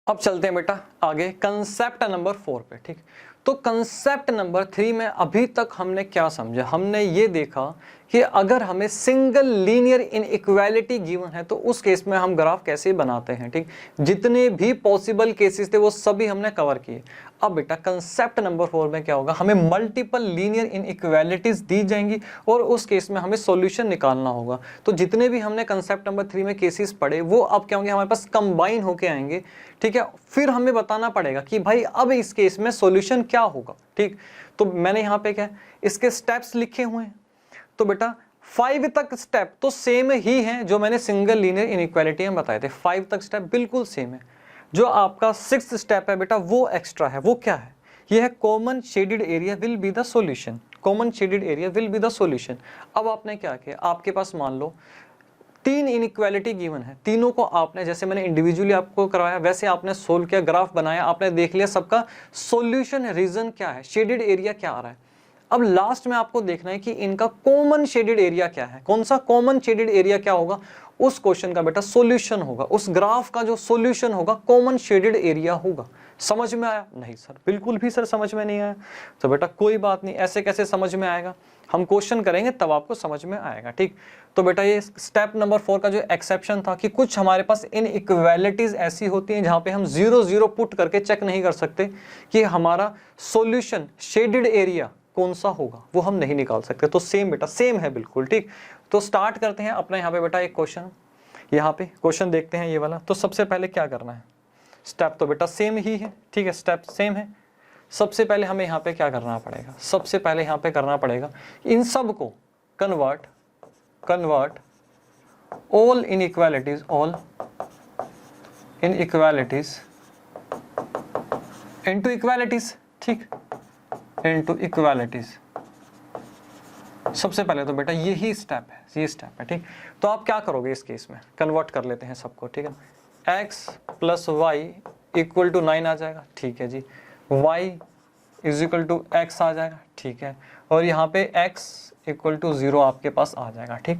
अब चलते हैं बेटा आगे कंसेप्ट नंबर 4 पे। ठीक, तो कंसेप्ट नंबर 3 में अभी तक हमने क्या समझा, हमने ये देखा कि अगर हमें सिंगल लीनियर इनइक्वालिटी गिवन है तो उस केस में हम ग्राफ कैसे बनाते हैं। ठीक, जितने भी पॉसिबल केसेस थे वो सभी हमने कवर किए। अब बेटा कंसेप्ट नंबर 4 में क्या होगा, हमें मल्टीपल लीनियर इनइक्वालिटीज दी जाएंगी और उस केस में हमें सॉल्यूशन निकालना होगा। तो जितने भी हमने कंसेप्ट नंबर 3 में केसेस पढ़े वो अब क्या होंगे, हमारे पास कंबाइन होके आएंगे। ठीक है, फिर हमें बताना पड़ेगा कि भाई अब इस केस में सॉल्यूशन क्या होगा। ठीक, तो मैंने यहाँ पे क्या इसके स्टेप्स लिखे हुए हैं। तो बेटा 5 तक स्टेप तो सेम ही हैं जो मैंने सिंगल लीनियर इनइक्वालिटी में बताए थे। 5 तक स्टेप बिल्कुल सेम है। जो आपका 6th स्टेप है बेटा वो एक्स्ट्रा है। वो क्या है, ये है common shaded area will be the solution. Common shaded area will be the solution. अब आपने क्या किया, आपके पास मान लो 3 इनइक्वालिटी गिवन है, तीनों को आपने जैसे मैंने इंडिविजुअली आपको करवाया वैसे आपने सोल्व किया, ग्राफ बनाया, आपने देख लिया सबका सॉल्यूशन रीजन क्या है, शेडेड एरिया क्या आ रहा है। अब लास्ट में आपको देखना है कि इनका कॉमन शेडेड एरिया क्या है, कौन सा कॉमन शेडेड एरिया क्या होगा, उस क्वेश्चन का बेटा सॉल्यूशन होगा, उस ग्राफ का जो सॉल्यूशन होगा कॉमन शेडेड एरिया होगा। समझ में आया? नहीं सर, बिल्कुल भी सर समझ में नहीं आया। तो बेटा कोई बात नहीं, ऐसे कैसे समझ में आएगा, हम क्वेश्चन करेंगे तब आपको समझ में आएगा। ठीक, तो बेटा ये स्टेप नंबर 4 का जो एक्सेप्शन था कि कुछ हमारे पास इनइक्वालिटीज ऐसी होती हैं जहां पे हम 0 0 पुट करके चेक नहीं कर सकते कि हमारा सॉल्यूशन शेडेड एरिया कौन सा होगा, वो हम नहीं निकाल सकते। तो सेम बेटा सेम है बिल्कुल। ठीक, तो स्टार्ट करते हैं अपना यहाँ पे बेटा एक क्वेश्चन, यहाँ पे क्वेश्चन देखते हैं ये वाला। तो सबसे पहले क्या करना है, स्टेप तो बेटा सेम ही है। ठीक है, स्टेप सेम है। सबसे पहले हमें यहाँ पे क्या करना पड़ेगा, सबसे पहले यहाँ पे करना पड़ेगा इन सब को convert all inequalities into equalities. ठीक, इनटू इक्वालिटीज। सबसे पहले तो बेटा यही स्टेप है, ये स्टेप है। ठीक, तो आप क्या करोगे इस केस में, कन्वर्ट कर लेते हैं सबको। ठीक है, x plus y equal to 9 आ जाएगा। ठीक है जी, y is equal to x आ जाएगा। ठीक है, और यहाँ पे x इक्वल टू 0 आपके पास आ जाएगा। ठीक,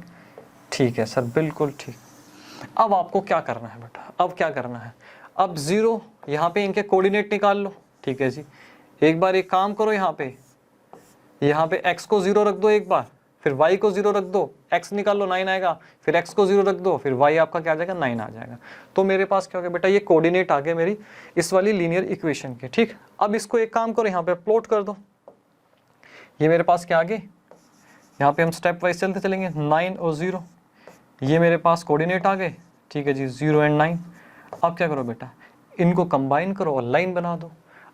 ठीक है सर, बिल्कुल ठीक। अब आपको क्या करना है बेटा, अब क्या करना है, अब 0 यहाँ पे इनके कोऑर्डिनेट निकाल लो। ठीक है जी, एक बार एक काम करो, यहाँ पे x को 0 रख दो एक बार, फिर y को 0 रख दो, x निकाल लो 9 आएगा, फिर x को 0 रख दो, फिर y आपका क्या आ जाएगा 9 आ जाएगा। तो मेरे पास क्या हो गया बेटा, ये कोऑर्डिनेट आ गए मेरी इस वाली लीनियर इक्वेशन के। ठीक, अब इसको एक काम करो, यहाँ पे प्लॉट कर दो। ये मेरे पास क्या आ गए, यहाँ पे हम स्टेप वाइज चलते चलेंगे, 9 और 0, ये मेरे पास कोऑर्डिनेट आ गए। ठीक है जी, 0 एंड 9। अब क्या करो बेटा, इनको कंबाइन करो और लाइन बना दो।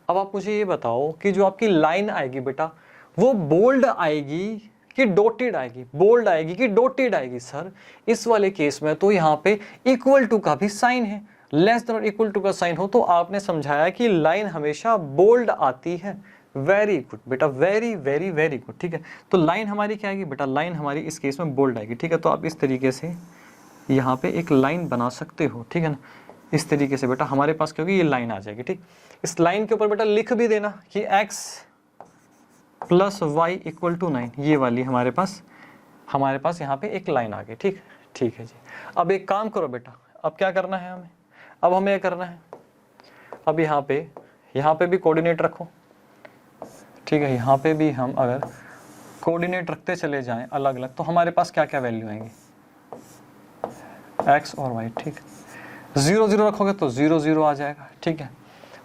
अब आप मुझे ये बताओ कि जो आपकी लाइन आएगी बेटा वो बोल्ड आएगी कि डॉटेड आएगी, बोल्ड आएगी कि डॉटेड आएगी। सर इस वाले केस में तो यहाँ पे इक्वल टू का भी साइन है, लेस देन और इक्वल टू का साइन हो तो आपने समझाया कि लाइन हमेशा बोल्ड आती है। वेरी गुड बेटा, वेरी वेरी वेरी गुड। ठीक है, तो लाइन हमारी क्या आएगी बेटा, लाइन हमारी इस केस में बोल्ड आएगी। ठीक है, तो आप इस तरीके से यहाँ पे एक लाइन बना सकते हो। ठीक है ना, इस तरीके से बेटा हमारे पास क्योंकि ये लाइन आ जाएगी। ठीक, इस लाइन के ऊपर बेटा लिख भी देना कि x plus y equal to 9, ये वाली हमारे पास यहाँ पे एक लाइन आ गई। ठीक, ठीक है जी। अब एक काम करो बेटा, अब क्या करना है हमें, अब हमें ये करना है, अब यहाँ पे भी कोऑर्डिनेट रखो। ठीक है, यहाँ पे भी हम अगर कोऑर्डिनेट रखते चले जाएं अलग अलग तो हमारे पास क्या क्या वैल्यू आएंगी, x और y। ठीक, 0 0 रखोगे तो 0 0 आ जाएगा। ठीक है,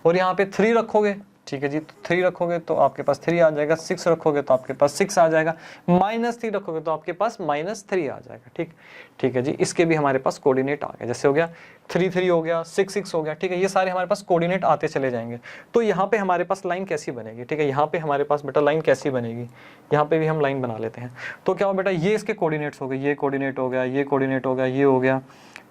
और यहाँ पे 3 रखोगे। ठीक है जी, तो 3 रखोगे तो आपके पास 3 आ जाएगा, 6 रखोगे तो आपके पास 6 आ जाएगा, -3 रखोगे तो आपके पास -3 आ जाएगा। ठीक, ठीक है जी, इसके भी हमारे पास कोऑर्डिनेट आ गए, जैसे हो गया 3 3 हो गया, 6 6 हो गया। ठीक है, ये सारे हमारे पास कोऑर्डिनेट आते चले जाएंगे। तो यहाँ पे हमारे पास लाइन कैसी बनेगी, ठीक है, यहाँ पे हमारे पास बेटा लाइन कैसी बनेगी, यहाँ पे भी हम लाइन बना लेते हैं। तो क्या हो बेटा, ये इसके कोऑर्डिनेट्स हो गए, ये कोऑर्डिनेट हो गया, ये कोऑर्डिनेट हो गया, ये हो गया।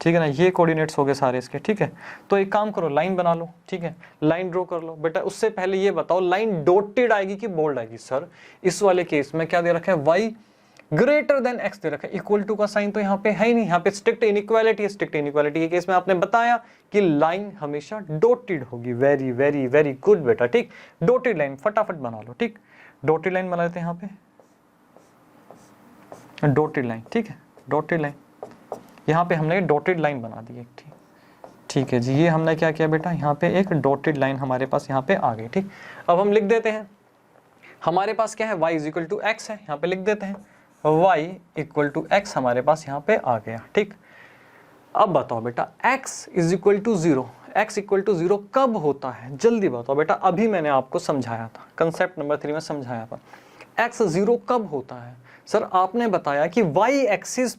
ठीक है ना, ये कोऑर्डिनेट्स हो गए सारे इसके। ठीक है, तो एक काम करो, लाइन बना लो। ठीक है, लाइन ड्रॉ कर लो बेटा। उससे पहले ये बताओ लाइन डॉटेड आएगी कि बोल्ड आएगी। सर इस वाले केस में क्या दे रखा है, y ग्रेटर देन x दे रखा है, इक्वल टू का साइन तो यहाँ पे है ही नहीं, यहाँ पे स्ट्रिक्ट इनइक्वालिटी है। स्ट्रिक्ट इनइक्वालिटी के केस में आपने बताया कि लाइन हमेशा डॉटेड होगी। वेरी वेरी वेरी गुड बेटा। ठीक, डॉटेड लाइन फटाफट बना लो। ठीक, डॉटेड लाइन बना लेते हैं यहाँ पे, डॉटेड लाइन। ठीक है, डॉटेड लाइन, यहाँ पे हमने डॉटेड लाइन बना दी एक। ठीक है जी, ये हमने क्या किया बेटा, यहाँ पे एक डॉटेड लाइन हमारे पास यहाँ पे आ गई। ठीक, अब हम लिख देते हैं हमारे पास क्या है, y is equal to x है, यहाँ पे लिख देते हैं y इक्वल टू एक्स हमारे पास यहाँ पे आ गया। ठीक, अब बताओ बेटा x is equal to 0, x equal to 0 कब होता है, जल्दी बताओ बेटा। अभी मैंने आपको समझाया था, कंसेप्ट नंबर 3 में समझाया था, x 0 कब होता है। सर आपने बताया कि y एक्सिस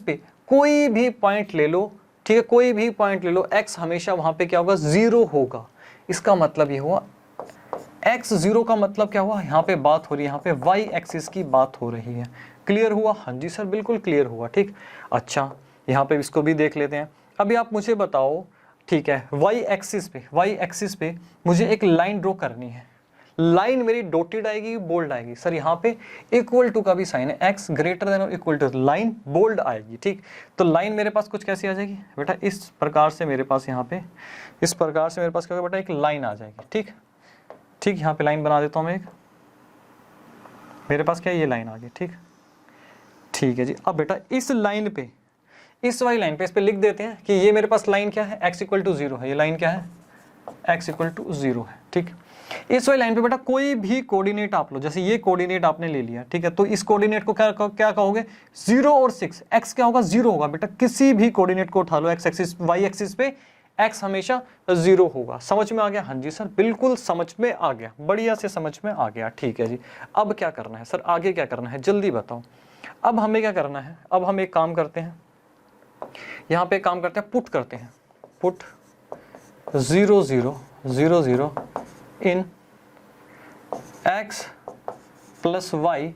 पे कोई भी पॉइंट ले लो, ठीक है, कोई भी पॉइंट ले लो, x हमेशा वहां पे क्या होगा, 0 होगा। इसका मतलब ये हुआ x 0 का मतलब क्या हुआ, यहाँ पे बात हो रही है, यहाँ पे y एक्सिस की बात हो रही है। क्लियर हुआ? हाँ जी सर बिल्कुल क्लियर हुआ। ठीक, अच्छा यहाँ पे इसको भी देख लेते हैं। अभी आप मुझे बताओ, ठीक है, y एक्सिस पे मुझे एक लाइन ड्रॉ करनी है। लाइन मेरी डॉटेड आएगी, बोल्ड आएगी। सर यहाँ पे इक्वल टू का भी साइन है, x ग्रेटर देन और इक्वल टू, लाइन बोल्ड आएगी। ठीक, तो लाइन मेरे पास कुछ कैसी आ जाएगी बेटा, इस प्रकार से मेरे पास यहाँ पे, इस प्रकार से मेरे पास क्या होगा बेटा, एक लाइन आ जाएगी। ठीक, ठीक, यहाँ पे लाइन बना देता हूँ मैं एक, मेरे पास क्या है, ये लाइन आ गई। ठीक, ठीक है जी। अब बेटा इस लाइन पे, इस वाली लाइन पे, इस पे लिख देते हैं कि ये मेरे पास लाइन क्या है, x इक्वल टू 0 है। ये लाइन क्या है, x इक्वल टू 0 है। ठीक, इस वाली लाइन पे बेटा कोई भी कोऑर्डिनेट आप लो, जैसे ये कोऑर्डिनेट आपने ले लिया, ठीक है, तो इस कोऑर्डिनेट को क्या कहोगे, 0 और 6, x क्या होगा, 0 होगा बेटा। किसी भी कोऑर्डिनेट को उठा लो, x एक्सिस, y एक्सिस पे x हमेशा 0 होगा। समझ में आ गया? हाँ जी सर बिल्कुल समझ में आ गया, बढ़िया से समझ में आ गया। ठीक है जी, अब क्या करना है सर, आगे क्या करना है, जल्दी बताओ। अब हमें क्या करना है, अब हम एक काम करते हैं, यहाँ पे काम करते हैं, पुट करते हैं, put 0 0 0 0 in x plus y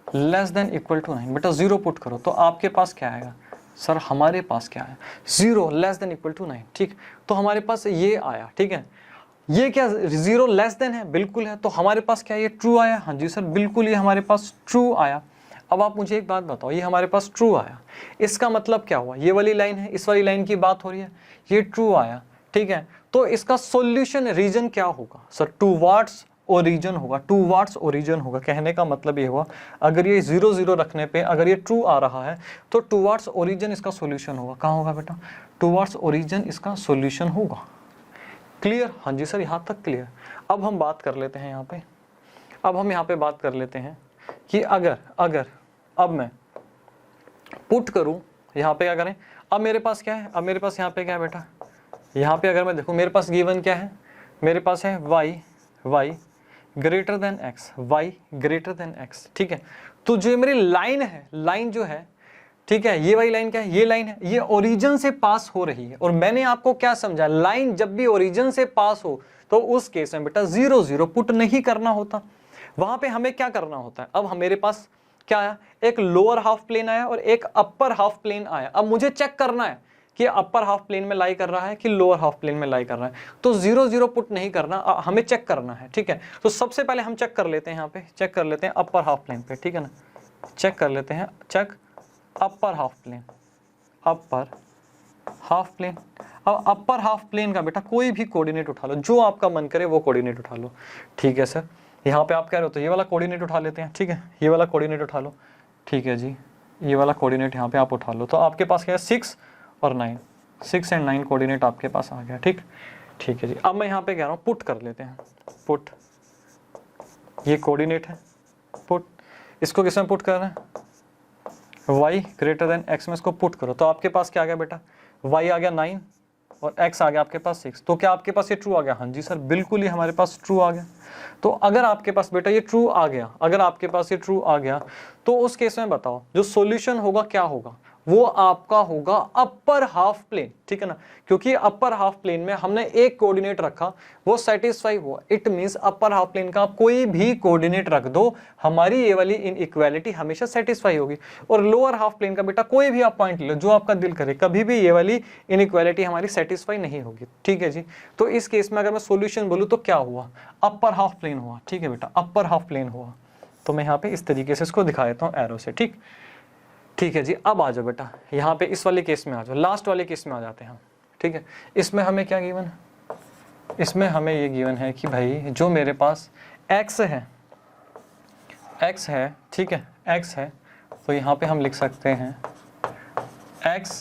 less than equal to 9। बेटा 0 पुट करो तो आपके पास क्या आएगा, सर हमारे पास क्या है, 0 लेस देन इक्वल टू 9। ठीक, तो हमारे पास ये आया। ठीक है, ये क्या 0 लेस देन है, बिल्कुल है, तो हमारे पास क्या है, ये ट्रू आया। हाँ जी सर बिल्कुल, ये हमारे पास ट्रू आया। अब आप मुझे एक बात बताओ, ये हमारे पास ट्रू आया, इसका मतलब क्या हुआ, ये वाली लाइन है, इस वाली लाइन की बात हो रही है, ये ट्रू आया। ठीक है, तो इसका सॉल्यूशन रीजन क्या होगा, सर टूवर्ड्स ओरिजिन होगा, टूवर्ड्स ओरिजिन होगा। कहने का मतलब ये हुआ, अगर ये 0 0 रखने पे अगर ये ट्रू आ रहा है तो टूवर्ड्स ओरिजिन इसका सॉल्यूशन होगा। कहाँ होगा बेटा, टूवर्ड्स ओरिजिन इसका सॉल्यूशन होगा। क्लियर? हाँ जी सर यहाँ तक क्लियर। अब हम बात कर लेते हैं यहाँ पे, अब हम यहाँ पे बात कर लेते हैं कि अगर अब मैं पुट करूं, यहाँ पे क्या करें, अब मेरे पास क्या है, अब मेरे पास यहाँ पे क्या है बेटा, यहाँ पे अगर मैं देखूं मेरे पास गिवन क्या है, मेरे पास है y greater then x, y greater then x। ठीक है, तो जो मेरी लाइन है, लाइन जो है, ठीक है, ये वाली लाइन क्या है, ये लाइन है, ये ओरिजिन से पास हो रही है। और मैंने आपको क्या समझा, लाइन जब भी ओरिजिन से पास हो तो उस केस में बेटा 0 0 पुट नहीं करना होता, वहां पे हमें क्या करना होता है। अब मेरे पास क्या आया, एक लोअर हाफ प्लेन आया और एक अपर हाफ प्लेन आया। अब मुझे चेक करना है कि अपर हाफ प्लेन में लाई कर रहा है कि लोअर हाफ प्लेन में लाई कर रहा है, तो 0 0 पुट नहीं करना, हमें चेक करना है। ठीक है, तो सबसे पहले हम चेक कर लेते हैं, यहाँ पे चेक कर लेते हैं अपर हाफ प्लेन पे। ठीक है ना, चेक कर लेते हैं, check upper half plane, upper half plane. अब अपर हाफ प्लेन का बेटा कोई भी कोऑर्डिनेट उठा लो, जो आपका मन करे वो कोऑर्डिनेट उठा लो। ठीक है सर, यहाँ पे आप कह रहे हो तो ये वाला कोऑर्डिनेट उठा लेते हैं। ठीक है, ये वाला कोऑर्डिनेट उठा लो। ठीक है जी, ये वाला कोऑर्डिनेट यहाँ पे आप उठा लो, तो आपके पास क्या है 6 और 9, 6 और 9 कोऑर्डिनेट आपके पास आ गया। ठीक, ठीक है जी। अब मैं यहाँ पे कह रहा हूँ पुट कर लेते हैं, पुट, ये कोऑर्डिनेट है, पुट, इसको किसमें पुट करना है, y ग्रेटर देन x में इसको पुट करो, तो आपके पास क्या आ गया बेटा, y आ गया 9 और x आ गया आपके पास 6। तो क्या आपके पास ये ट्रू आ गया? हाँ जी सर बिल्कुल, ये हमारे पास ट्रू आ गया। तो अगर आपके पास बेटा ये ट्रू आ गया, अगर आपके पास ये ट्रू आ गया, तो उस केस में बताओ जो सॉल्यूशन होगा क्या होगा, वो आपका होगा अपर हाफ प्लेन। ठीक है ना, क्योंकि अपर हाफ प्लेन में हमने एक कोऑर्डिनेट रखा, वो सेटिस्फाई हुआ। It means upper half plane का कोई भी कोऑर्डिनेट रख दो, हमारी ये वाली इनइक्वालिटी हमेशा सेटिस्फाई होगी। और लोअर हाफ प्लेन का बेटा कोई भी आप पॉइंट ले लो, जो आपका दिल करे, कभी भी ये वाली इनइक्वालिटी हमारी सेटिस्फाई नहीं होगी। ठीक है जी, तो इस केस में अगर मैं सॉल्यूशन बोलूँ तो क्या हुआ, अपर हाफ प्लेन हुआ। ठीक है बेटा, अपर हाफ प्लेन हुआ। तो मैं यहाँ पे इस तरीके से इसको दिखा देता हूँ एरो से। ठीक, ठीक है जी। अब आ जाओ बेटा यहाँ पे इस वाले केस में आ जाओ, लास्ट वाले केस में आ जाते हैं हम। ठीक है, इसमें हमें क्या गिवन है, इसमें हमें ये गिवन है कि भाई जो मेरे पास x है, x है, ठीक है, x है, तो यहाँ पे हम लिख सकते हैं x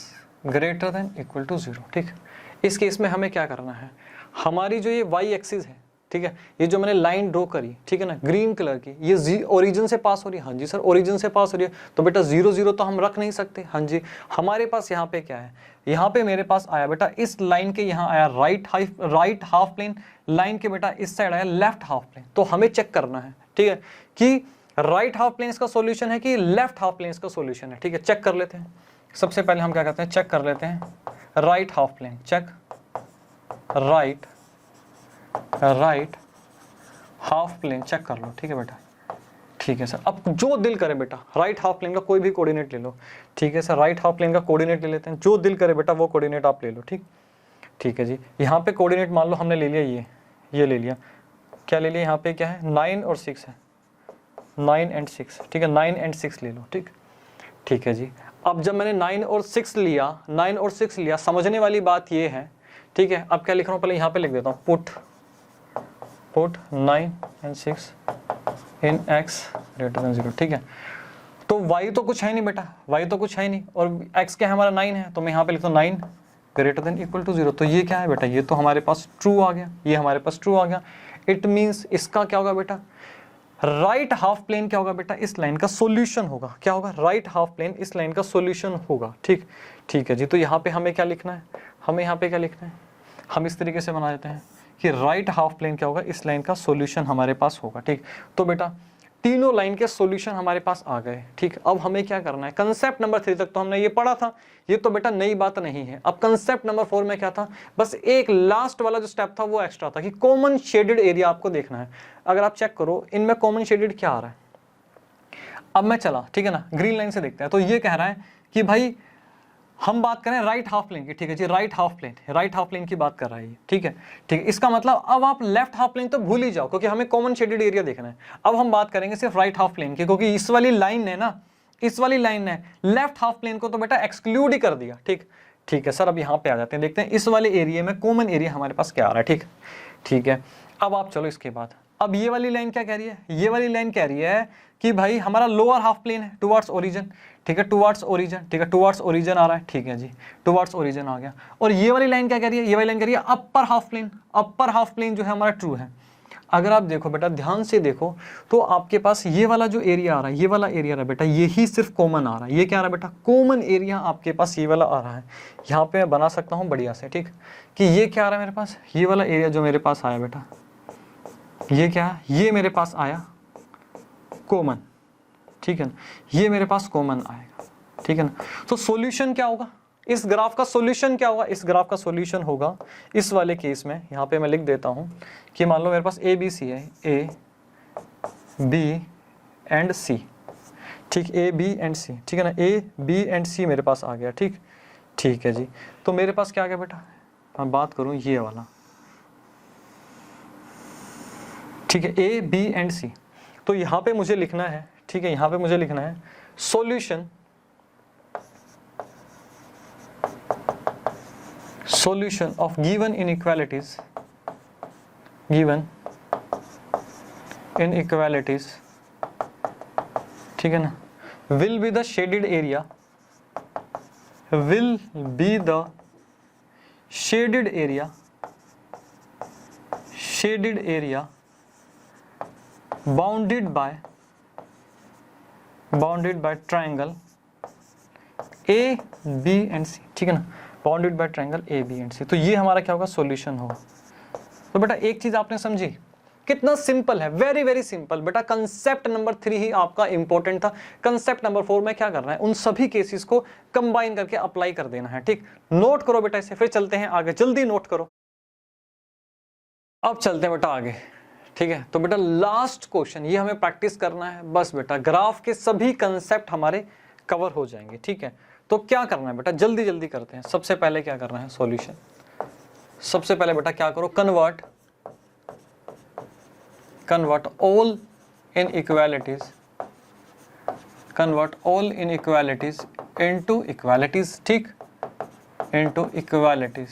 greater than equal to 0, ठीक। इस केस में हमें क्या करना है, हमारी जो ये वाई एक्सिस है, ठीक है, ये जो मैंने लाइन ड्रॉ करी, ठीक है ना, ग्रीन कलर की, ये ओरिजिन से पास हो रही है, हाँ जी सर ओरिजिन से पास हो रही है, तो बेटा 0 0 तो हम रख नहीं सकते, हाँ जी। हमारे पास यहाँ पे क्या है, यहाँ पे मेरे पास आया बेटा इस लाइन के यहाँ आया राइट हाफ प्लेन, लाइन के बेटा इस साइड आया लेफ्ट हाफ प्लेन। तो हमें चेक करना है, ठीक है, कि राइट हाफ प्लेन इसका सॉल्यूशन है कि लेफ्ट हाफ प्लेन इसका सॉल्यूशन है, ठीक है। चेक कर लेते हैं, सबसे पहले हम क्या करते हैं, चेक कर लेते हैं right half plane, check right half plane check कर लो, ठीक है बेटा, ठीक है सर। अब जो दिल करे बेटा राइट हाफ प्लेन का कोई भी कोऑर्डिनेट ले लो, ठीक है सर, राइट हाफ प्लेन का कोऑर्डिनेट ले लेते हैं, जो दिल करे बेटा वो कोऑर्डिनेट आप ले लो, ठीक, ठीक है जी। यहाँ पे कोऑर्डिनेट मान लो हमने ले लिया ये ले लिया, क्या ले लिया, यहाँ पे क्या है 9 और 6 है, 9 and 6, ठीक है, 9 and 6 ले लो, ठीक, ठीक है जी। अब जब मैंने 9 और 6 लिया, समझने वाली बात ये है, ठीक है। अब क्या लिख रहा हूँ, पहले यहाँ पे लिख देता हूँ, put 9 and 6 in x greater then 0, ठीक है। तो y तो कुछ है नहीं बेटा, y तो कुछ है नहीं, और x क्या है हमारा 9 है, तो मैं यहाँ पे लिखता हूँ 9 ग्रेटर देन इक्वल टू 0। तो ये क्या है बेटा, ये तो हमारे पास ट्रू आ गया, ये हमारे पास ट्रू आ गया। इट मीन्स इसका क्या होगा बेटा, राइट हाफ प्लेन क्या होगा बेटा, इस लाइन का सॉल्यूशन होगा, क्या होगा, राइट हाफ प्लेन इस लाइन का सॉल्यूशन होगा, ठीक, ठीक है जी। तो यहाँ पे हमें क्या लिखना है, हमें यहाँ पे क्या लिखना है, हम इस तरीके से बना देते हैं कि राइट हाफ प्लेन क्या होगा, इस लाइन का सॉल्यूशन हमारे पास होगा, ठीक। तो बेटा तीनों लाइन के सॉल्यूशन हमारे पास आ गए, ठीक। अब हमें क्या करना है, कंसेप्ट नंबर 3 तक तो हमने ये पढ़ा था, ये तो बेटा नई बात नहीं है। अब कंसेप्ट नंबर 4 में क्या था, बस एक लास्ट वाला जो स्टेप था वो एक्स्ट्रा था कि कॉमन शेडेड एरिया आपको देखना है। अगर आप चेक करो इनमें कॉमन शेडेड क्या आ रहा है, अब मैं चला, ठीक है ना, ग्रीन लाइन से देखते हैं। तो ये कह रहा है कि भाई हम बात करें राइट हाफ प्लेन की, ठीक है जी, राइट हाफ प्लेन की बात कर रहा है ये, ठीक है, ठीक है। इसका मतलब अब आप लेफ्ट हाफ प्लेन तो भूल ही जाओ, क्योंकि हमें कॉमन शेडेड एरिया देखना है। अब हम बात करेंगे सिर्फ राइट हाफ प्लेन की, क्योंकि इस वाली लाइन ने ना, इस वाली लाइन ने लेफ्ट हाफ प्लेन को तो बेटा एक्सक्लूड ही कर दिया, ठीक, ठीक है सर। अब यहाँ पे आ जाते हैं, देखते हैं इस वाले एरिया में कॉमन एरिया हमारे पास क्या आ रहा है, ठीक, ठीक है। अब आप चलो इसके बाद, अब ये वाली लाइन क्या कह रही है, ये वाली लाइन कह रही है कि भाई हमारा लोअर हाफ प्लेन है टुवर्ड्स ओरिजिन, ठीक है, टुवर्ड्स ओरिजिन, ठीक है, टुवर्ड्स ओरिजिन आ रहा है, ठीक है जी, टुवर्ड्स ओरिजिन आ गया। और ये वाली लाइन क्या कह रही है, ये वाली लाइन कह रही है अपर हाफ प्लेन जो है हमारा ट्रू है। अगर आप देखो बेटा ध्यान से देखो तो आपके पास ये वाला जो एरिया आ रहा है, ये वाला एरिया आ रहा है बेटा, ये ही सिर्फ कॉमन आ रहा है। ये क्या आ रहा है बेटा, कॉमन एरिया आपके पास ये वाला आ रहा है। यहाँ पे मैं बना सकता हूँ बढ़िया से, ठीक, कि ये क्या आ रहा है मेरे पास, ये वाला एरिया जो मेरे पास आया बेटा, ये क्या है, ये मेरे पास आया कॉमन, ठीक है ना, ये मेरे पास कॉमन आएगा, ठीक है ना। तो सॉल्यूशन क्या होगा, इस ग्राफ का सॉल्यूशन क्या होगा, इस ग्राफ का सॉल्यूशन होगा इस वाले केस में, यहाँ पे मैं लिख देता हूँ कि मान लो मेरे पास ए बी सी है, ए बी एंड सी, ठीक, ए बी एंड सी, ठीक है ना, ए बी एंड सी मेरे पास आ गया, ठीक, ठीक है जी। तो मेरे पास क्या आ गया बेटा, मैं बात करूँ ये वाला, ठीक है, ए बी एंड सी। तो यहाँ पे मुझे लिखना है, ठीक है, यहाँ पे मुझे लिखना है solution of given inequalities, ठीक है ना, will be the shaded area, bounded by triangle A B and C, ठीक है ना, bounded by triangle A B and C. तो ये हमारा क्या होगा, सॉल्यूशन होगा। तो बेटा एक चीज आपने समझी, कितना सिंपल है, वेरी वेरी सिंपल बेटा। कंसेप्ट नंबर 3 ही आपका इंपॉर्टेंट था। कंसेप्ट नंबर 4 में क्या करना है, उन सभी केसेस को कंबाइन करके अप्लाई कर देना है, ठीक। नोट करो बेटा इसे, फिर चलते हैं आगे, जल्दी नोट करो। अब चलते हैं बेटा आगे, ठीक है। तो बेटा लास्ट क्वेश्चन ये हमें प्रैक्टिस करना है, बस बेटा ग्राफ के सभी कंसेप्ट हमारे कवर हो जाएंगे, ठीक है। तो क्या करना है बेटा, जल्दी जल्दी करते हैं। सबसे पहले क्या करना है, सॉल्यूशन। सबसे पहले बेटा क्या करो, convert all inequalities into equalities, ठीक, इनटू इक्वालिटीज,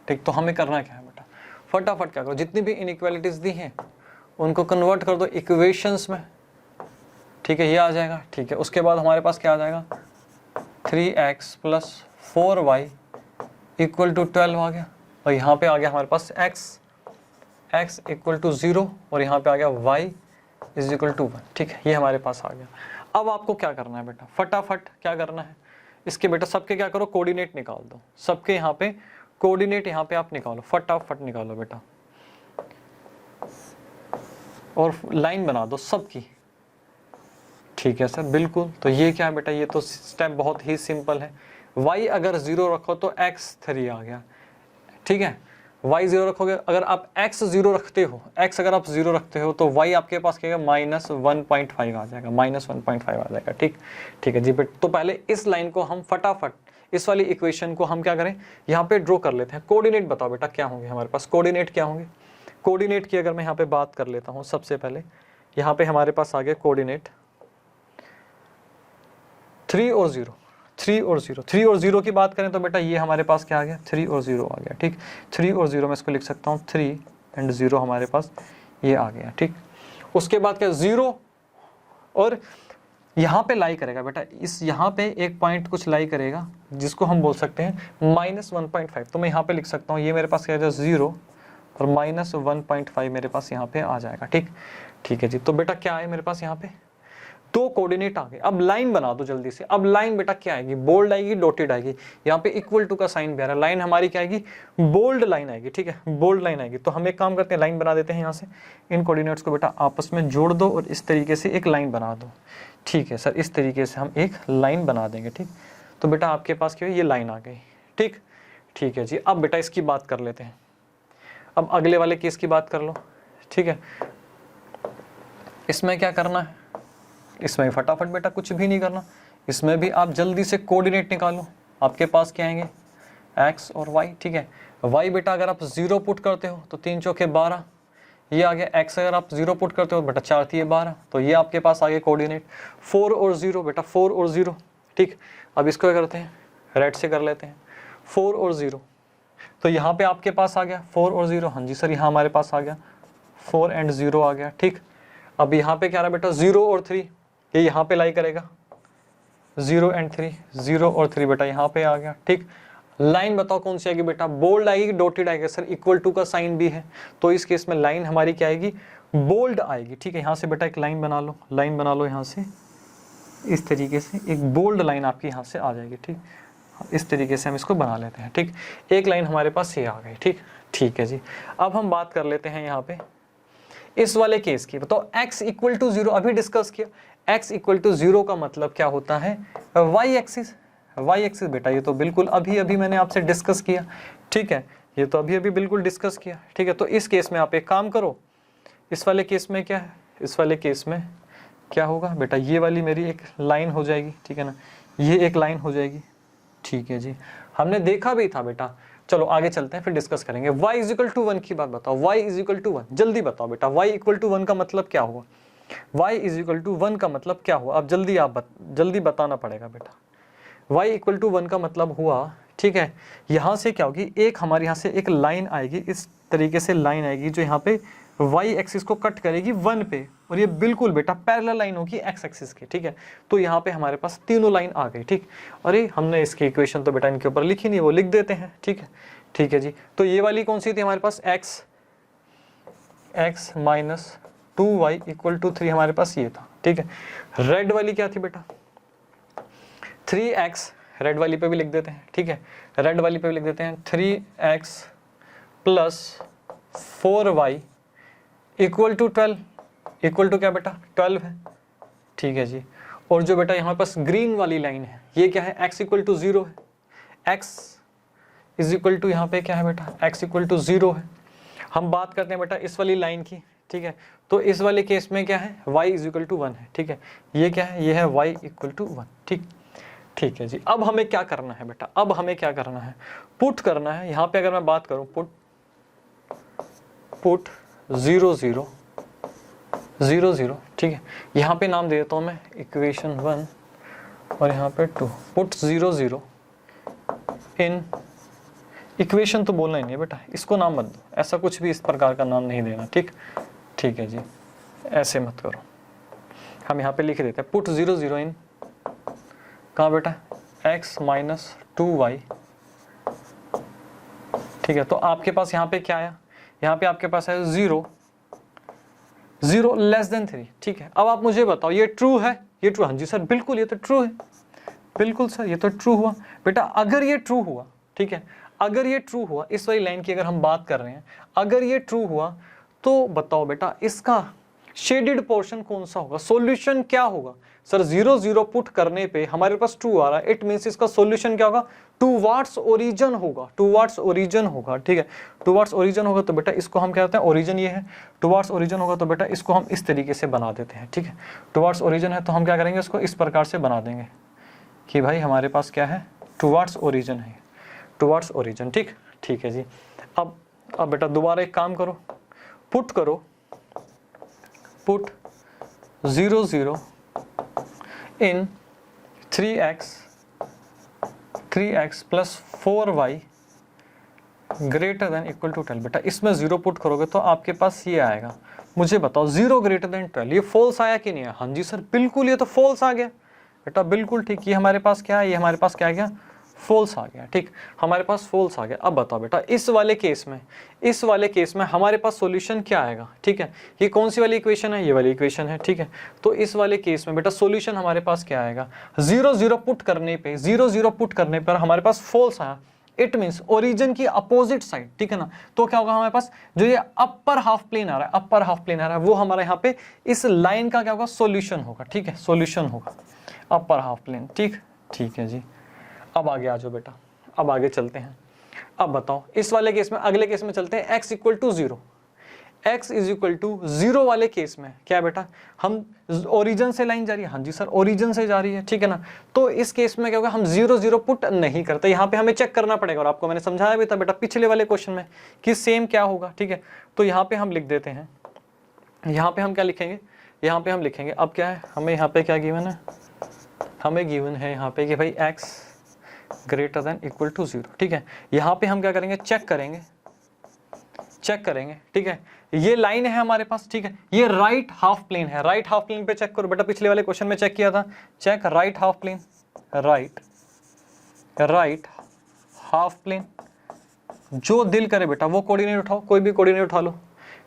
ठीक। तो हमें करना क्या है बेटा, फटाफट क्या करो, जितनी भी इनइक्वालिटीज दी हैं उनको कन्वर्ट कर दो इक्वेशंस में, ठीक है, ये आ जाएगा। ठीक है, उसके बाद हमारे पास क्या आ जाएगा, 3x plus 4y equal to 12 आ गया, और यहाँ पे आ गया हमारे पास x इक्वल टू 0, और यहाँ पे आ गया y इज इक्वल टू 1। ठीक है, ये हमारे पास आ गया। अब आपको क्या करना है बेटा, फटाफट क्या करना है, इसके बेटा सबके क्या करो, कोऑर्डिनेट निकाल दो, सबके यहाँ पे कोऑर्डिनेट यहाँ पे आप निकालो, फटाफट निकालो बेटा, और लाइन बना दो सबकी। ठीक है सर, बिल्कुल। तो ये क्या है बेटा, ये तो स्टेप बहुत ही सिंपल है। y अगर 0 रखो तो x 3 आ गया। ठीक है, y 0 रखोगे, अगर आप x 0 रखते हो, x अगर आप 0 रखते हो तो y आपके पास क्या है, -1.5 आ जाएगा, -1.5 आ जाएगा। ठीक है जी बेटा। तो पहले इस लाइन को हम फटाफट, इस वाली इक्वेशन को हम क्या करें, यहाँ पे ड्रॉ कर लेते हैं। कोऑर्डिनेट बताओ बेटा क्या होंगे हमारे पास, कोऑर्डिनेट क्या होंगे। कोऑर्डिनेट की अगर मैं यहाँ पे बात कर लेता हूँ, सबसे पहले यहाँ पे हमारे पास आ गया कोऑर्डिनेट 3 और 0, 3 और 0, 3 और 0 की बात करें तो बेटा ये हमारे पास क्या आ गया, 3 और 0 आ गया। ठीक, 3 और 0 मैं इसको लिख सकता हूँ, 3 एंड 0 हमारे पास ये आ गया। ठीक, उसके बाद क्या, 0 और यहाँ पे लाई करेगा बेटा, इस यहाँ पे एक पॉइंट कुछ लाई करेगा जिसको हम बोल सकते हैं -1.5। तो मैं यहाँ पे लिख सकता हूँ, ये मेरे पास क्या है, 0 और -1.5 मेरे पास यहाँ पे आ जाएगा। ठीक है जी। तो बेटा क्या है मेरे पास यहाँ पे, दो कोऑर्डिनेट आ गए। अब लाइन बना दो जल्दी से। अब लाइन बेटा क्या आएगी, बोल्ड आएगी, डॉटेड आएगी। यहाँ पे इक्वल टू का साइन भी आ रहा है, लाइन हमारी क्या आएगी, बोल्ड लाइन आएगी। ठीक है, बोल्ड लाइन आएगी। तो हम एक काम करते हैं, लाइन बना देते हैं यहाँ से। इन कोऑर्डिनेट्स को बेटा आपस में जोड़ दो और इस तरीके से एक लाइन बना दो। ठीक है सर, इस तरीके से हम एक लाइन बना देंगे। ठीक, तो बेटा आपके पास क्या है, ये लाइन आ गई। ठीक है जी। अब बेटा इसकी बात कर लेते हैं, अब अगले वाले केस की बात कर लो। ठीक है, इसमें क्या करना है, इसमें फटाफट बेटा कुछ भी नहीं करना, इसमें भी आप जल्दी से कोऑर्डिनेट निकालो। आपके पास क्या आएंगे, x और y। ठीक है, y बेटा अगर आप 0 पुट करते हो तो 3 चौके 12, ये आ गया। x अगर आप 0 पुट करते हो बेटा 4 3 12, तो ये आपके पास आ गए कोऑर्डिनेट। 4 और 0 बेटा, 4 और 0। ठीक, अब इसको क्या करते हैं, रेड से कर लेते हैं, 4 और 0। तो यहाँ पे आपके पास आ गया 4 और 0। हाँ जी सर, यहाँ हमारे पास आ गया 4 एंड 0 आ गया। ठीक, अब यहाँ पे क्या रहा बेटा, 0 और 3, ये यहाँ पे लाई करेगा, 0 एंड 3, 0 और 3 बेटा यहाँ पे आ गया। ठीक, लाइन बताओ कौन सी आएगी बेटा, बोल्ड आएगी, डॉटेड आएगी। सर इक्वल टू का साइन भी है, तो इस केस में लाइन हमारी क्या आएगी, बोल्ड आएगी। ठीक है, यहाँ से बेटा एक लाइन बना लो, लाइन बना लो यहाँ से, इस तरीके से एक बोल्ड लाइन आपकी यहाँ से आ जाएगी। ठीक, इस तरीके से हम इसको बना लेते हैं। ठीक, एक लाइन हमारे पास ये आ गई। ठीक है जी। अब हम बात कर लेते हैं यहाँ पे इस वाले केस की। बताओ x इक्वल टू 0 अभी डिस्कस किया, x इक्वल टू 0 का मतलब क्या होता है, y एक्सिस बेटा, ये तो बिल्कुल अभी अभी मैंने आपसे डिस्कस किया। ठीक है, ये तो अभी अभी बिल्कुल डिस्कस किया। ठीक है, तो इस केस में आप एक काम करो, इस वाले केस में क्या है, इस वाले केस में क्या होगा बेटा, ये वाली मेरी एक लाइन हो जाएगी। ठीक है ना, ये एक लाइन हो जाएगी। ठीक है जी, हमने देखा भी था बेटा। चलो आगे चलते हैं, फिर डिस्कस करेंगे। y इज इक्वल टू 1 की बात बताओ, y इज इक्वल टू 1 जल्दी बताओ बेटा, y इक्वल टू 1 का मतलब क्या हुआ, y इज इक्वल टू 1 का मतलब क्या हुआ, अब जल्दी बताना पड़ेगा बेटा। y इक्वल टू 1 का मतलब हुआ, ठीक है, यहाँ से क्या होगी, एक हमारे यहाँ से एक लाइन आएगी, इस तरीके से लाइन आएगी जो यहाँ पे y एक्सिस को कट करेगी 1 पे, और ये बिल्कुल बेटा पैरेलल लाइन होगी x एक्सिस की। ठीक है, तो यहाँ पे हमारे पास तीनों लाइन आ गई। ठीक, अरे हमने इसकी इक्वेशन तो बेटा इनके ऊपर लिखी नहीं, वो लिख देते हैं। ठीक है जी। तो ये वाली कौन सी थी हमारे पास, x minus 2y equal to 3 हमारे पास ये था। ठीक है, रेड वाली क्या थी बेटा, 3x, रेड वाली पे भी लिख देते हैं। ठीक है, रेड वाली पे भी लिख देते हैं, 3x plus 4y equal to 12, equal to क्या बेटा 12 है। ठीक है जी, और जो बेटा यहाँ पास ग्रीन वाली लाइन है ये क्या है, x इक्वल टू 0 है, x इज इक्वल टू यहाँ पे क्या है बेटा, x इक्वल टू 0 है। हम बात करते हैं बेटा इस वाली लाइन की। ठीक है, तो इस वाले केस में क्या है, y इज इक्वल टू 1 है। ठीक है, ये क्या है, ये है y इक्वल टू 1। ठीक है जी। अब हमें क्या करना है बेटा, अब हमें क्या करना है, पुट करना है। यहाँ पे अगर मैं बात करूँ, पुट 0 0 0 0। ठीक है, यहाँ पे नाम दे देता हूँ मैं इक्वेशन 1 और यहाँ पे 2। पुट 0 0 इन इक्वेशन, तो बोलना ही नहीं है बेटा, इसको नाम मत दो, ऐसा कुछ भी इस प्रकार का नाम नहीं देना। ठीक है जी, ऐसे मत करो, हम यहाँ पे लिख देते हैं पुट 0 0 इन कहाँ बेटा x माइनस 2y। ठीक है, तो आपके पास यहाँ पे क्या आया, यहाँ पे आपके पास है 0 0 लेस देन 3। ठीक है, अब आप मुझे बताओ ये ट्रू है, ये ट्रू, हाँ जी सर बिल्कुल ये तो ट्रू है, बिल्कुल सर ये तो ट्रू हुआ। बेटा अगर ये ट्रू हुआ, ठीक है, अगर ये ट्रू हुआ, इस वाली लाइन की अगर हम बात कर रहे हैं, अगर ये ट्रू हुआ तो बताओ बेटा इसका शेडेड पोर्शन कौन सा होगा, सॉल्यूशन क्या होगा। सर 0 0 पुट करने पे हमारे पास 2 आ रहा है, इट मींस इसका सॉल्यूशन क्या होगा, टूवर्ड्स ओरिजिन होगा, टूवर्ड्स ओरिजिन होगा। ठीक है, टूवर्ड्स ओरिजिन होगा तो बेटा इसको हम क्या कहते हैं, ओरिजिन ये है, टूवर्ड्स ओरिजिन होगा तो बेटा इसको हम इस तरीके से बना देते हैं। ठीक है, टूवर्ड्स ओरिजिन है तो हम क्या करेंगे, इसको इस प्रकार से बना देंगे कि भाई हमारे पास क्या है, टूवर्ड्स ओरिजिन है, टूवर्ड्स ओरिजिन। ठीक, ठीक है जी। अब बेटा दोबारा एक काम करो, पुट करो, put 0 0 in 3x plus 4y greater than equal to 12। बेटा इसमें 0 पुट करोगे तो आपके पास ये आएगा। मुझे बताओ 0 ग्रेटर देन 12 ये फॉल्स आया कि नहीं आया। हाँ जी सर बिल्कुल ये तो फॉल्स आ गया बेटा, बिल्कुल ठीक। ये हमारे पास क्या है, ये हमारे पास क्या आ गया, फॉल्स आ गया। ठीक, हमारे पास फॉल्स आ गया। अब बताओ बेटा इस वाले केस में हमारे पास सॉल्यूशन क्या आएगा। ठीक है, ये कौन सी वाली इक्वेशन है, ये वाली इक्वेशन है। ठीक है, तो इस वाले केस में बेटा सॉल्यूशन हमारे पास क्या आएगा, 0 0 पुट करने पे, 0 0 पुट करने पर हमारे पास फॉल्स आया, इट मींस ओरिजिन की अपोजिट साइड। ठीक है ना, तो क्या होगा हमारे पास जो ये अपर हाफ प्लेन आ रहा है, अपर हाफ प्लेन आ रहा है, वो हमारे यहाँ पे इस लाइन का क्या होगा, सॉल्यूशन होगा। ठीक है, सॉल्यूशन होगा अपर हाफ प्लेन। ठीक, ठीक है जी। अब आगे आ जाओ बेटा, अब आगे चलते हैं। अब बताओ इस वाले केस में, अगले केस में चलते हैं, x equal to 0, x is equal to 0 वाले केस में क्या है बेटा, हम ओरिजिन से लाइन जा रही है। हाँ जी सर ओरिजिन से जा रही है। ठीक है ना, तो इस केस में क्या होगा, हम 0 0 पुट नहीं करते, यहाँ पे हमें चेक करना पड़ेगा। और आपको मैंने समझाया भी था बेटा पिछले वाले क्वेश्चन में कि सेम क्या होगा। ठीक है, तो यहाँ पे हम लिख देते हैं, यहाँ पे हम क्या लिखेंगे, यहाँ पे हम लिखेंगे, अब क्या है हमें यहाँ पे क्या गिवन है, हमें गिवन है यहाँ पे कि भाई x greater than equal to 0। ठीक है, यहाँ पे हम क्या करेंगे, चेक करेंगे, चेक करेंगे। ठीक है, ये लाइन है हमारे पास। ठीक है, ये राइट हाफ प्लेन है, राइट हाफ प्लेन पे चेक करो बेटा, पिछले वाले क्वेश्चन में चेक किया था, check right half plane, right half plane, जो दिल करे बेटा वो कोऑर्डिनेट उठाओ, कोई भी कोऑर्डिनेट उठा लो।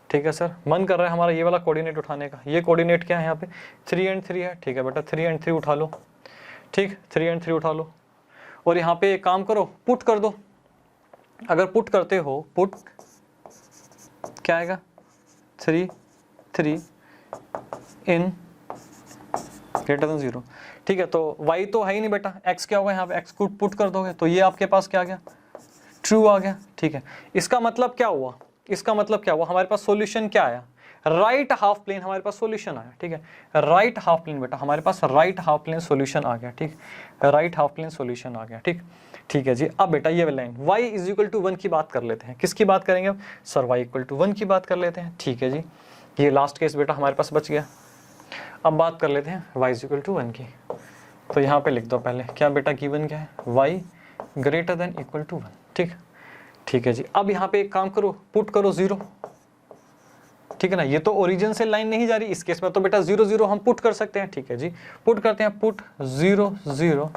ठीक है सर, मन कर रहा है हमारा ये वाला कोऑर्डिनेट उठाने का, ये कोऑर्डिनेट क्या है यहाँ पे 3 और 3 है। ठीक है बेटा 3 और 3 उठा लो। ठीक, 3 और 3 उठा लो, और यहाँ पे एक काम करो, पुट कर दो। अगर पुट करते हो, पुट क्या आएगा, 3 3 इन ग्रेटर देन 0। ठीक है, तो y तो है ही नहीं बेटा, x क्या होगा, यहाँ पे x को पुट कर दोगे तो ये आपके पास क्या आ गया, ट्रू आ गया। ठीक है, इसका मतलब क्या हुआ, इसका मतलब क्या हुआ, हमारे पास सॉल्यूशन क्या आया, राइट हाफ प्लेन हमारे पास सॉल्यूशन आया। ठीक है, राइट हाफ प्लेन बेटा हमारे पास राइट हाफ प्लेन सॉल्यूशन आ गया। ठीक, राइट हाफ प्लेन सॉल्यूशन आ गया। ठीक, ठीक है जी। अब बेटा ये line y is equal to 1 की बात कर लेते हैं, किसकी बात करेंगे अब सर, y इक्वल टू 1 की बात कर लेते हैं। ठीक है जी, ये लास्ट केस बेटा हमारे पास बच गया। अब बात कर लेते हैं y इज इक्वल टू 1 की, तो यहाँ पे लिख दो पहले क्या बेटा, गिवन क्या है, y greater than equal to 1। ठीक, ठीक है जी। अब यहाँ पे एक काम करो, पुट करो 0। ठीक है ना, ये तो ओरिजिन से लाइन नहीं जा रही, इस केस में तो बेटा 0 0 हम पुट कर सकते हैं। ठीक है जी, पुट करते हैं, पुट 0 0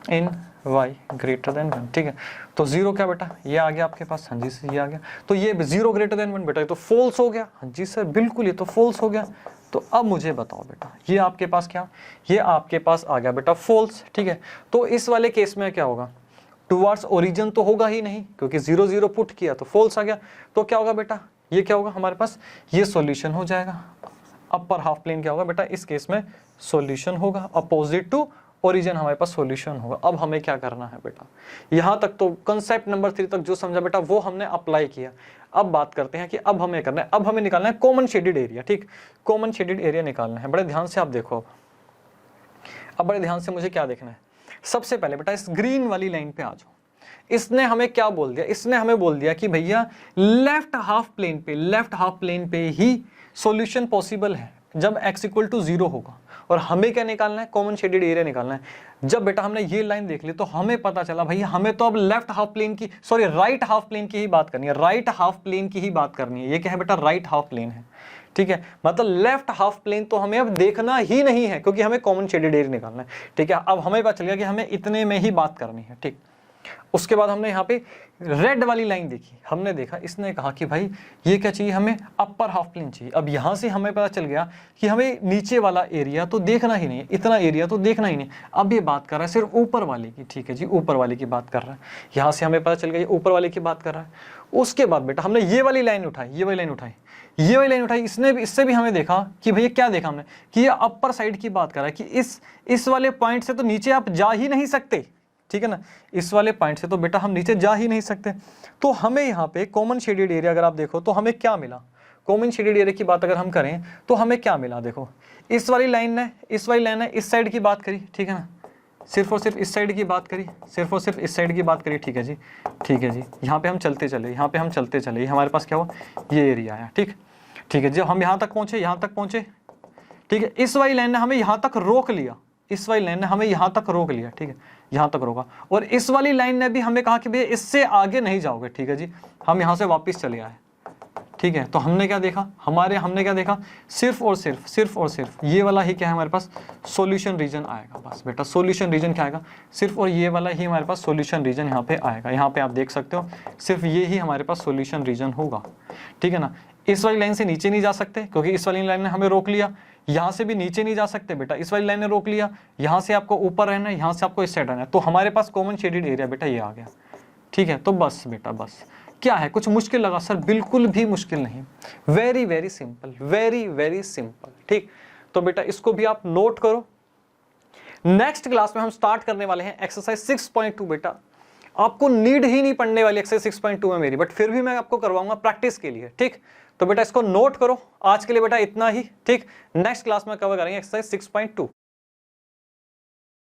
इन y ग्रेटर देन 1। ठीक है, तो 0 क्या बेटा, ये आ गया आपके पास। हाँ जी सर ये आ गया, तो ये 0 ग्रेटर देन 1 बेटा ये तो फॉल्स हो गया। हाँ जी सर बिल्कुल ये तो फॉल्स हो गया। तो अब मुझे बताओ बेटा, ये आपके पास क्या, ये आपके पास आ गया बेटा फॉल्स। ठीक है, तो इस वाले केस में क्या होगा, टुवर्ड्स ओरिजिन तो होगा ही नहीं, क्योंकि 0 0 पुट किया तो फॉल्स आ गया। तो क्या होगा बेटा, ये क्या होगा हमारे पास, ये सॉल्यूशन हो जाएगा। अपर हाफ प्लेन क्या होगा बेटा, इस केस में सॉल्यूशन होगा, अपोजिट टू ओरिजिन हमारे पास सॉल्यूशन होगा। अब हमें क्या करना है बेटा, यहाँ तक तो कंसेप्ट नंबर 3 तक जो समझा बेटा वो हमने अप्लाई किया। अब बात करते हैं कि अब हमें करना है, अब हमें निकालना है कॉमन शेडेड एरिया। ठीक, कॉमन शेडेड एरिया निकालना है। बड़े ध्यान से आप देखो, अब बड़े ध्यान से मुझे क्या देखना है, सबसे पहले बेटा इस ग्रीन वाली लाइन पे आ जाओ। इसने हमें क्या बोल दिया, इसने हमें बोल दिया कि भैया लेफ्ट हाफ प्लेन पे ही सॉल्यूशन पॉसिबल है जब x इक्वल टू 0 होगा। और हमें क्या निकालना है, कॉमन शेडेड एरिया निकालना है। जब बेटा हमने ये लाइन देख ली तो हमें पता चला भैया हमें तो अब राइट हाफ प्लेन की ही बात करनी है, राइट हाफ प्लेन की ही बात करनी है। ये क्या है बेटा, राइट हाफ प्लेन है। ठीक है, मतलब लेफ्ट हाफ प्लेन तो हमें अब देखना ही नहीं है, क्योंकि हमें कॉमन शेडेड एरिया निकालना है। ठीक है, अब हमें पता चल गया कि हमें इतने में ही बात करनी है। ठीक, उसके बाद हमने यहाँ पे रेड वाली लाइन देखी, हमने देखा इसने कहा कि भाई ये क्या चाहिए, हमें अपर हाफ प्लेन चाहिए। अब यहाँ से हमें पता चल गया कि हमें नीचे वाला एरिया तो देखना ही नहीं है, इतना एरिया तो देखना ही नहीं। अब ये बात कर रहा है सिर्फ ऊपर वाले की। ठीक है जी, ऊपर वाले की बात कर रहा है, यहाँ से हमें पता चल गया ये ऊपर वाले की बात कर रहा है। उसके बाद बेटा हमने ये वाली लाइन उठाई, ये वाली लाइन उठाई, ये वाली लाइन उठाई, इसने भी, इससे भी हमें देखा कि भैया क्या देखा हमने कि ये अपर साइड की बात कर रहा है कि इस वाले पॉइंट से तो नीचे आप जा ही नहीं सकते। ठीक है ना, इस वाले पॉइंट से तो बेटा हम नीचे जा ही नहीं सकते। तो हमें यहाँ पे कॉमन शेडेड एरिया अगर आप देखो तो हमें क्या मिला, कॉमन शेडेड एरिया की बात अगर हम करें तो हमें क्या मिला, देखो इस वाली लाइन ने, इस वाली लाइन ने इस साइड की बात करी। ठीक है ना, सिर्फ और सिर्फ इस साइड की बात करी, सिर्फ और सिर्फ इस साइड की बात करी। ठीक है जी, ठीक है जी, यहाँ पे हम चलते चले, यहाँ पे हम चलते चले, हमारे पास क्या हुआ, ये एरिया आया। ठीक, ठीक है, जब हम यहाँ तक पहुँचे, यहाँ तक पहुँचे, ठीक है, इस वाली लाइन ने हमें यहाँ तक रोक लिया, इस वाली लाइन ने हमें यहाँ तक रोक लिया। ठीक है, यहाँ तक रोका, और इस वाली लाइन ने भी हमें कहा कि भैया इससे आगे नहीं जाओगे। ठीक है जी, हम यहाँ से वापस चले आए। ठीक है, तो हमने क्या देखा, हमने क्या देखा, सिर्फ और सिर्फ ये वाला ही क्या है हमारे पास, सॉल्यूशन रीजन आएगा। बस बेटा सॉल्यूशन रीजन क्या आएगा, सिर्फ और ये वाला ही हमारे पास सॉल्यूशन रीजन यहाँ पे आएगा। यहाँ पे आप देख सकते हो सिर्फ ये ही हमारे पास सॉल्यूशन रीजन होगा। ठीक है ना, इस वाली लाइन से नीचे नहीं जा सकते क्योंकि इस वाली लाइन ने हमें रोक लिया, यहाँ से भी नीचे नहीं जा सकते बेटा, इस वाली लाइन ने रोक लिया, यहाँ से आपको ऊपर रहना है, यहाँ से आपको इस साइड रहना है। तो हमारे पास कॉमन शेडेड एरिया बेटा ये आ गया। ठीक है, तो बस बेटा बस, क्या है कुछ मुश्किल लगा सर, बिल्कुल भी मुश्किल नहीं, very very simple, very very simple. ठीक, तो बेटा इसको भी आप नोट करो। नेक्स्ट क्लास में हम स्टार्ट करने वाले हैं एक्सरसाइज 6.2। बेटा आपको नीड ही नहीं पढ़ने वाली एक्सरसाइज 6.2 में मेरी, बट फिर भी मैं आपको करवाऊंगा प्रैक्टिस के लिए। ठीक, तो बेटा इसको नोट करो। आज के लिए बेटा इतना ही। ठीक, नेक्स्ट क्लास में कवर करेंगे एक्सरसाइज 6.2।